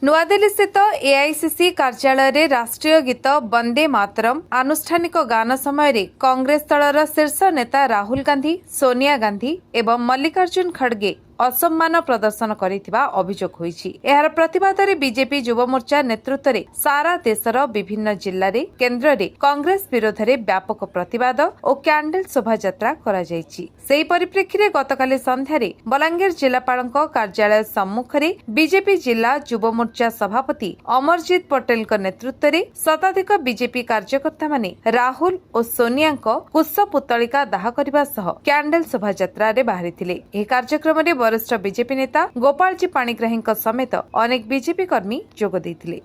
नुआदिल्ली स्थित एआईसीसी कार्यालय रे राष्ट्रीय गीत वंदे मातरम आनुष्ठानिक गान समय कांग्रेस दलर शीर्ष नेता राहुल गांधी, सोनिया गांधी एवं मल्लिकार्जुन खड़गे असम्मान प्रदर्शन करिथिबा अभियोग होईछि। एहार प्रतिवाद रे बीजेपी युव मोर्चा नेतृत्व रे सारा देशर विभिन्न जिल्ला रे केंद्र रे कांग्रेस विरोध रे व्यापक प्रतिवाद और कैंडल शोभा यात्रा करा जायछि। सेही परिप्रेक्षी रे गतकाली संध्या रे बलांगीर जिलापालक कार्यालय सम्मुख रे बीजेपी जिला युव मोर्चा सभापति अमरजीत पटेल नेतृत्व रे शताधिक बीजेपी कार्यकर्ता माने राहुल और सोनिया कुश पुतलिका दाह करने सह कैंडल शोभा यात्रा रे बाहरिथिले। एही कार्यक्रम रे वरिष्ठ बीजेपी नेता गोपालजी पाणिग्राही समेत अनेक बीजेपी कर्मी जोग देइथिले।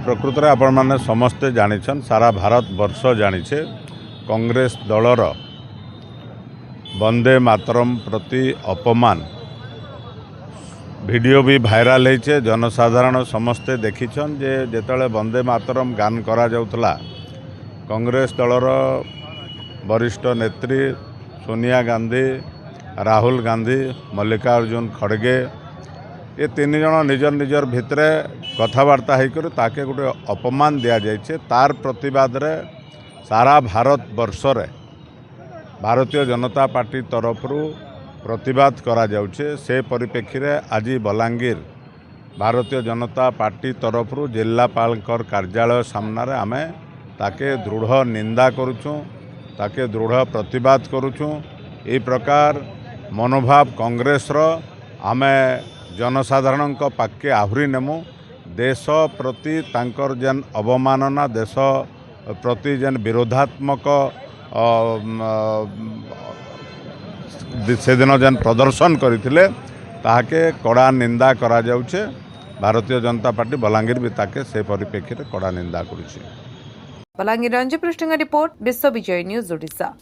प्रकृत रे आपण माने समस्ते जानिछन, सारा भारत वर्ष जानिछे कांग्रेस दलर वंदे मातरम प्रति अपमान वीडियो भी भाइराल होइछे। जनसाधारण समस्ते देखिछन जे जेतले वंदे मातरम गान करा जाउतला कांग्रेस दलर वरिष्ठ नेत्री सोनिया गांधी, राहुल गांधी, मल्लिकार्जुन खड़गे ये तीन जन निजर निजर भितरे कथबार्ता होकर ताके गोटे अपमान दिया जाइछे। तार प्रतिवाद रे सारा भारत वर्ष रे भारतीय जनता पार्टी तरफ प्रतिवाद करा जाउछे। से परिप्रेक्षी रे आज बलांगीर भारतीय जनता पार्टी तरफ जिलापालकर कार्यालय सामने आमे ताके दृढ़ निंदा करुछुं, ताके दृढ़ प्रतिवाद करुछुं। ए प्रकार मनोभाव कांग्रेस आमे जनसाधारण पाके आहुरी नेमु। देश प्रति तांकर जेन अवमानना, देश प्रति जेन विरोधात्मक से दिन जेन प्रदर्शन करथिले ताके कड़ा निंदा करा जाउछे। भारतीय जनता पार्टी बलांगीर भी ताके से परिप्रेक्षी रे कड़ा निंदा करुछे। बलांगीर रंजू पृष्ठंग रिपोर्ट, विश्व विजय न्यूज ओडिशा।